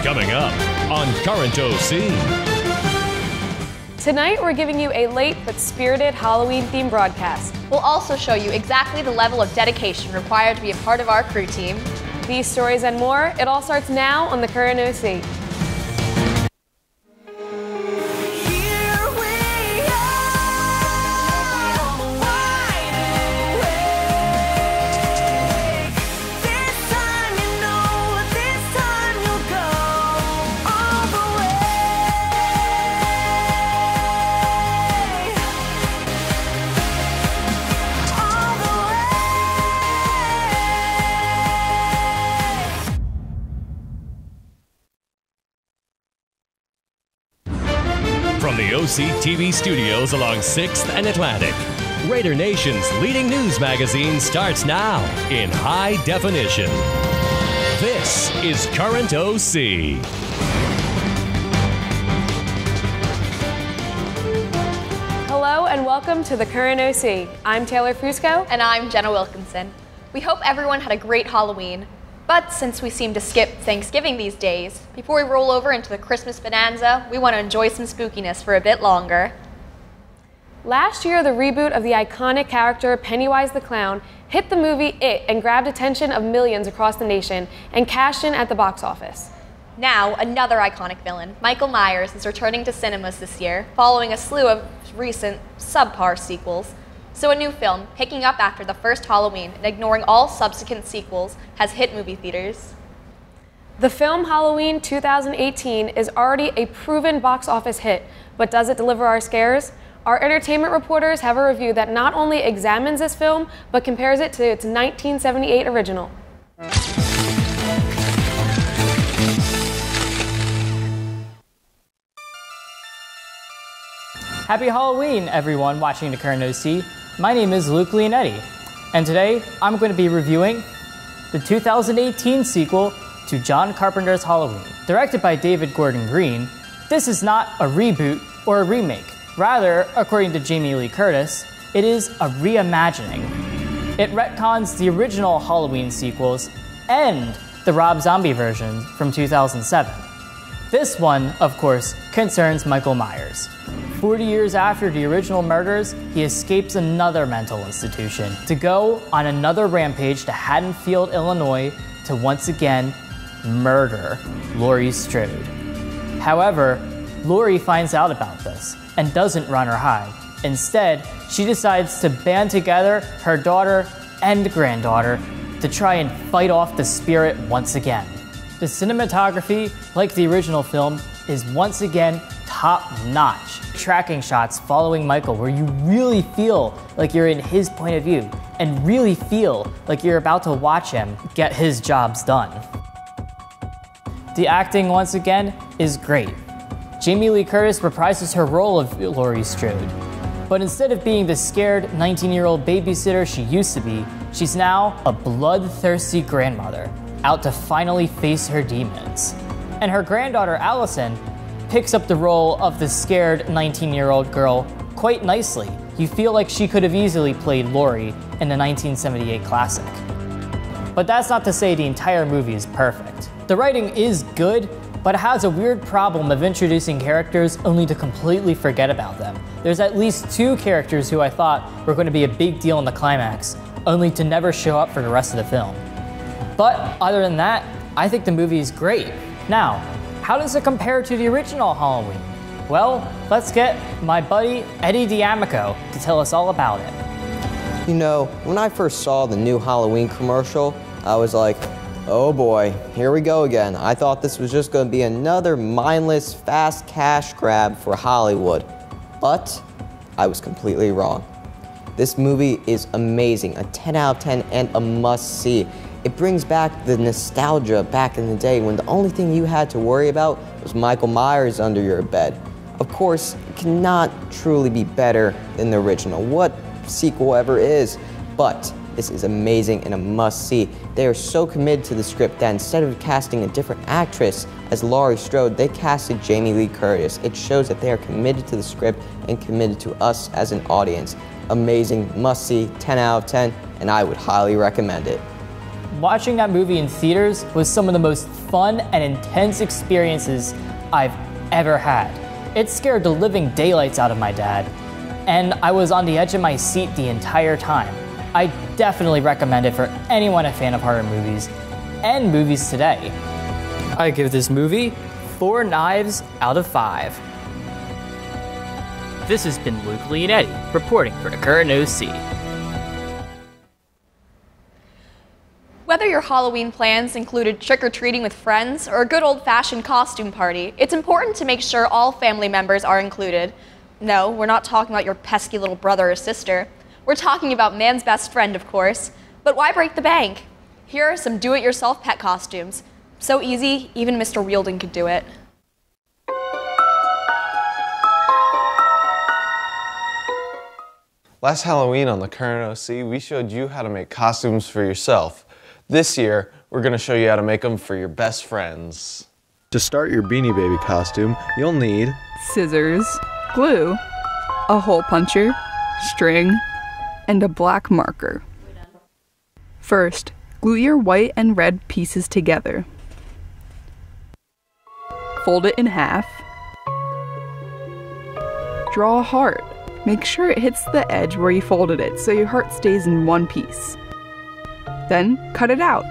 Coming up on Current OC. Tonight, we're giving you a late but spirited Halloween-themed broadcast. We'll also show you exactly the level of dedication required to be a part of our crew team. These stories and more, it all starts now on the Current OC. From the OC TV studios along 6th and Atlantic, Raider Nation's leading news magazine starts now in high definition. This is Current OC. Hello and welcome to the Current OC. I'm Taylor Fusco. And I'm Jenna Wilkinson. We hope everyone had a great Halloween. But since we seem to skip Thanksgiving these days, before we roll over into the Christmas bonanza, we want to enjoy some spookiness for a bit longer. Last year, the reboot of the iconic character Pennywise the Clown hit the movie It and grabbed attention of millions across the nation and cashed in at the box office. Now, another iconic villain, Michael Myers, is returning to cinemas this year, following a slew of recent subpar sequels. So a new film, picking up after the first Halloween and ignoring all subsequent sequels, has hit movie theaters. The film Halloween 2018 is already a proven box office hit, but does it deliver our scares? Our entertainment reporters have a review that not only examines this film, but compares it to its 1978 original. Happy Halloween, everyone watching the Current OC. My name is Luke Leonetti, and today I'm going to be reviewing the 2018 sequel to John Carpenter's Halloween. Directed by David Gordon Green, this is not a reboot or a remake. Rather, according to Jamie Lee Curtis, it is a reimagining. It retcons the original Halloween sequels and the Rob Zombie version from 2007. This one, of course, concerns Michael Myers. 40 years after the original murders, he escapes another mental institution to go on another rampage to Haddonfield, Illinois, to once again murder Laurie Strode. However, Laurie finds out about this and doesn't run or hide. Instead, she decides to band together her daughter and granddaughter to try and fight off the spirit once again. The cinematography, like the original film, is once again top-notch. Tracking shots following Michael where you really feel like you're in his point of view and really feel like you're about to watch him get his jobs done. The acting, once again, is great. Jamie Lee Curtis reprises her role of Laurie Strode, but instead of being the scared 19-year-old babysitter she used to be, she's now a bloodthirsty grandmother out to finally face her demons. And her granddaughter, Allison, picks up the role of the scared 19-year-old girl quite nicely. You feel like she could have easily played Laurie in the 1978 classic. But that's not to say the entire movie is perfect. The writing is good, but it has a weird problem of introducing characters only to completely forget about them. There's at least 2 characters who I thought were going to be a big deal in the climax, only to never show up for the rest of the film. But other than that, I think the movie is great. Now, how does it compare to the original Halloween? Well, let's get my buddy Eddie D'Amico to tell us all about it. You know, when I first saw the new Halloween commercial, I was like, oh boy, here we go again. I thought this was just going to be another mindless, fast cash grab for Hollywood. But I was completely wrong. This movie is amazing, a 10 out of 10 and a must-see. It brings back the nostalgia back in the day when the only thing you had to worry about was Michael Myers under your bed. Of course, it cannot truly be better than the original. What sequel ever is? But this is amazing and a must-see. They are so committed to the script that instead of casting a different actress as Laurie Strode, they casted Jamie Lee Curtis. It shows that they are committed to the script and committed to us as an audience. Amazing, must-see, 10 out of 10, and I would highly recommend it. watching that movie in theaters was some of the most fun and intense experiences I've ever had. It scared the living daylights out of my dad, and I was on the edge of my seat the entire time. I definitely recommend it for anyone a fan of horror movies and movies today. I give this movie 4 knives out of 5. This has been Luke Leonetti reporting for the Current OC. Whether your Halloween plans included trick-or-treating with friends or a good old-fashioned costume party, it's important to make sure all family members are included. No, we're not talking about your pesky little brother or sister. We're talking about man's best friend, of course. But why break the bank? Here are some do-it-yourself pet costumes. So easy, even Mr. Wheeldon could do it. Last Halloween on the Current OC, we showed you how to make costumes for yourself. This year, we're going to show you how to make them for your best friends. To start your Beanie Baby costume, you'll need scissors, glue, a hole puncher, string, and a black marker. First, glue your white and red pieces together. Fold it in half. Draw a heart. Make sure it hits the edge where you folded it so your heart stays in one piece. Then, cut it out.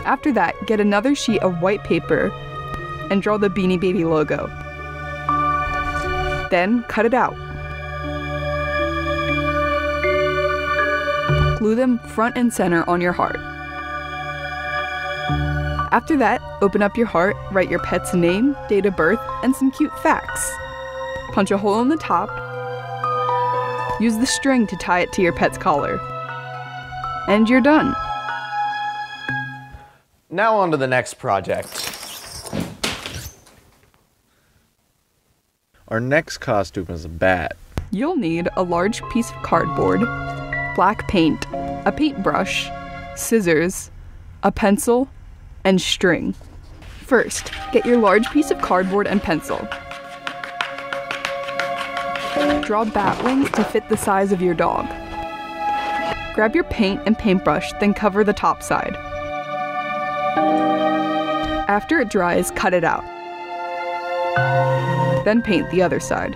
After that, get another sheet of white paper and draw the Beanie Baby logo. Then, cut it out. Glue them front and center on your heart. After that, open up your heart, write your pet's name, date of birth, and some cute facts. Punch a hole in the top. Use the string to tie it to your pet's collar. And you're done. Now on to the next project. Our next costume is a bat. You'll need a large piece of cardboard, black paint, a paintbrush, scissors, a pencil, and string. First, get your large piece of cardboard and pencil. Draw bat wings to fit the size of your dog. Grab your paint and paintbrush, then cover the top side. After it dries, cut it out. Then paint the other side.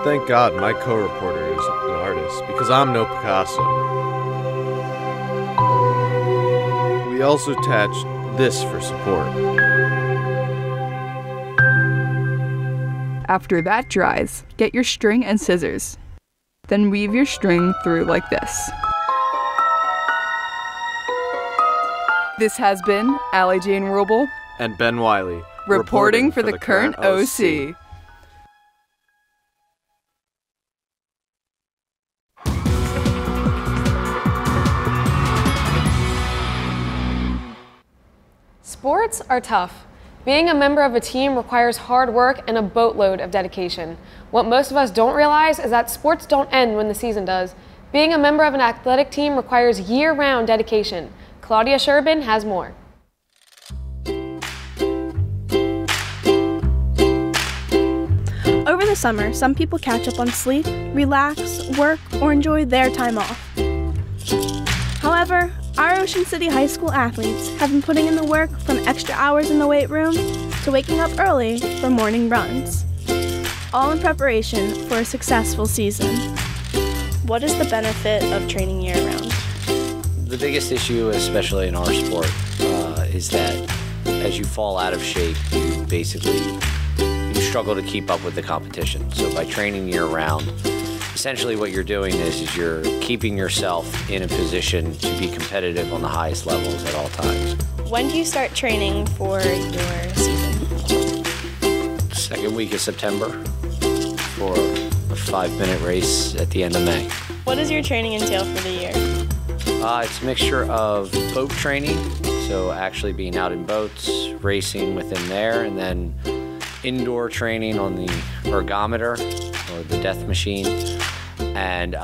Thank God my co-reporter is an artist, because I'm no Picasso. We also attached this for support. After that dries, get your string and scissors. Then weave your string through like this. This has been Allie Jane Rubel And Ben Wiley, reporting for the Current OC. Sports are tough. Being a member of a team requires hard work and a boatload of dedication. What most of us don't realize is that sports don't end when the season does. Being a member of an athletic team requires year-round dedication. Claudia Sherbin has more. Over the summer, some people catch up on sleep, relax, work, or enjoy their time off. However, our Ocean City High School athletes have been putting in the work from extra hours in the weight room to waking up early for morning runs, all in preparation for a successful season. What is the benefit of training year-round? The biggest issue, especially in our sport, is that as you fall out of shape, you struggle to keep up with the competition. So by training year-round, essentially what you're doing is you're keeping yourself in a position to be competitive on the highest levels at all times. When do you start training for your season? Second week of September for a 5-minute race at the end of May. What does your training entail for the year? It's a mixture of boat training, so actually being out in boats, racing within there, and then indoor training on the ergometer or the death machine, and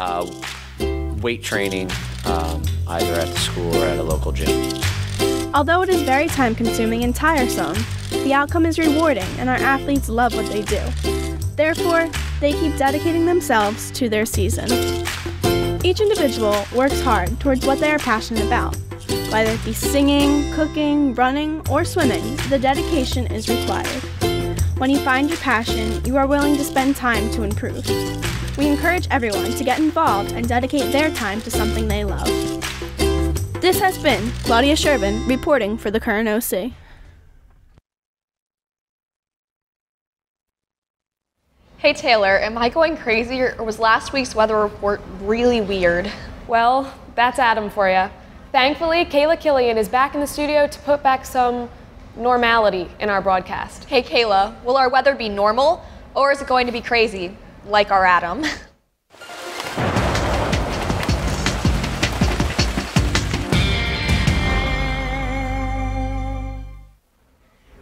weight training either at the school or at a local gym. Although it is very time-consuming and tiresome, the outcome is rewarding and our athletes love what they do. Therefore, they keep dedicating themselves to their season. Each individual works hard towards what they are passionate about. Whether it be singing, cooking, running, or swimming, the dedication is required. When you find your passion, you are willing to spend time to improve. We encourage everyone to get involved and dedicate their time to something they love. This has been Claudia Sherbin reporting for the Current OC. Hey Taylor, am I going crazy or was last week's weather report really weird? Well, that's Adam for you. Thankfully, Kayla Killian is back in the studio to put back some normality in our broadcast. Hey Kayla, will our weather be normal or is it going to be crazy, like our Adam?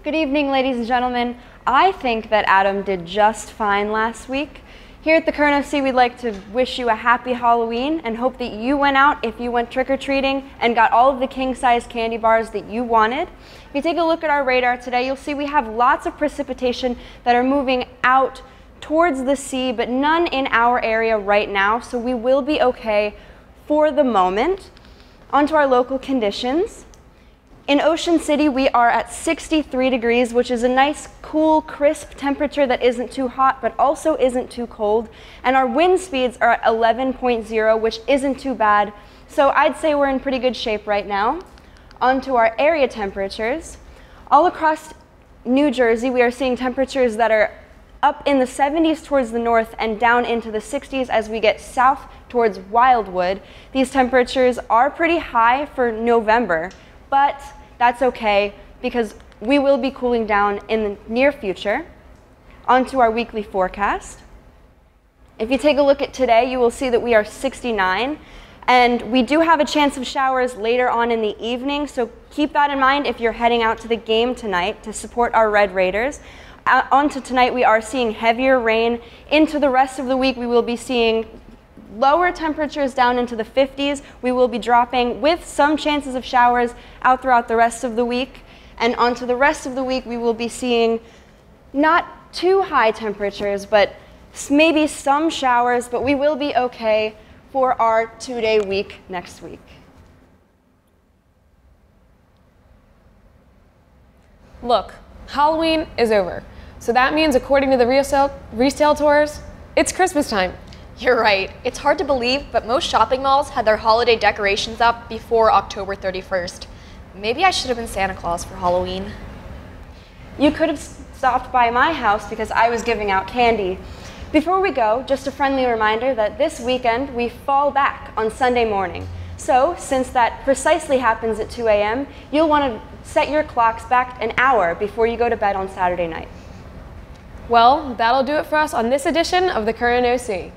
Good evening, ladies and gentlemen. I think that Adam did just fine last week. Here at the Current OC, we'd like to wish you a happy Halloween and hope that you went out if you went trick-or-treating and got all of the king-size candy bars that you wanted. If you take a look at our radar today, you'll see we have lots of precipitation that are moving out towards the sea, but none in our area right now, so we will be okay for the moment. On to our local conditions. In Ocean City, we are at 63 degrees, which is a nice, cool, crisp temperature that isn't too hot, but also isn't too cold. And our wind speeds are at 11.0, which isn't too bad. So I'd say we're in pretty good shape right now. On to our area temperatures. All across New Jersey, we are seeing temperatures that are up in the 70s towards the north and down into the 60s as we get south towards Wildwood. These temperatures are pretty high for November, but that's okay because we will be cooling down in the near future. On to our weekly forecast. If you take a look at today, you will see that we are 69, and we do have a chance of showers later on in the evening, so keep that in mind if you're heading out to the game tonight to support our Red Raiders. On to tonight, we are seeing heavier rain. Into the rest of the week, we will be seeing lower temperatures down into the 50s. We will be dropping with some chances of showers out throughout the rest of the week. And onto the rest of the week, we will be seeing not too high temperatures, but maybe some showers, but we will be okay for our 2-day week next week. Look, Halloween is over. So that means, according to the resale tours, it's Christmas time. You're right. It's hard to believe, but most shopping malls had their holiday decorations up before October 31st. Maybe I should have been Santa Claus for Halloween. You could have stopped by my house because I was giving out candy. Before we go, just a friendly reminder that this weekend we fall back on Sunday morning. So, since that precisely happens at 2 a.m., you'll want to set your clocks back an hour before you go to bed on Saturday night. Well, that'll do it for us on this edition of the Current OC.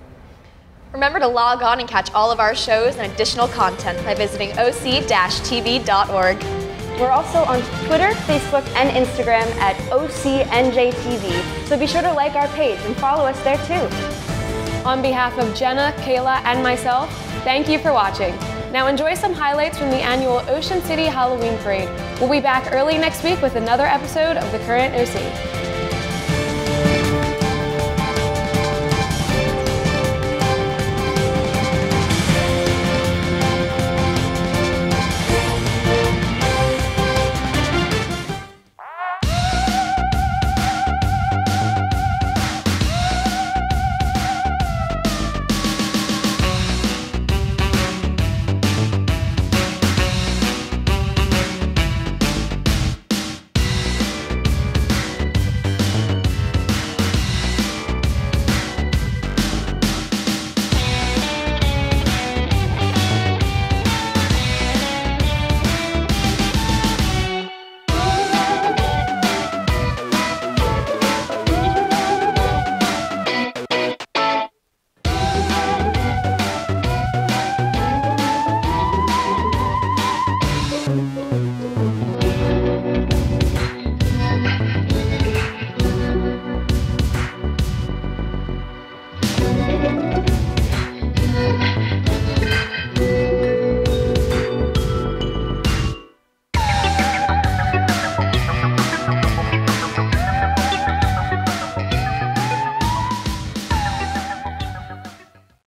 Remember to log on and catch all of our shows and additional content by visiting oc-tv.org. We're also on Twitter, Facebook, and Instagram at OCNJTV, so be sure to like our page and follow us there too. On behalf of Jenna, Kayla, and myself, thank you for watching. Now enjoy some highlights from the annual Ocean City Halloween Parade. We'll be back early next week with another episode of the Current OC.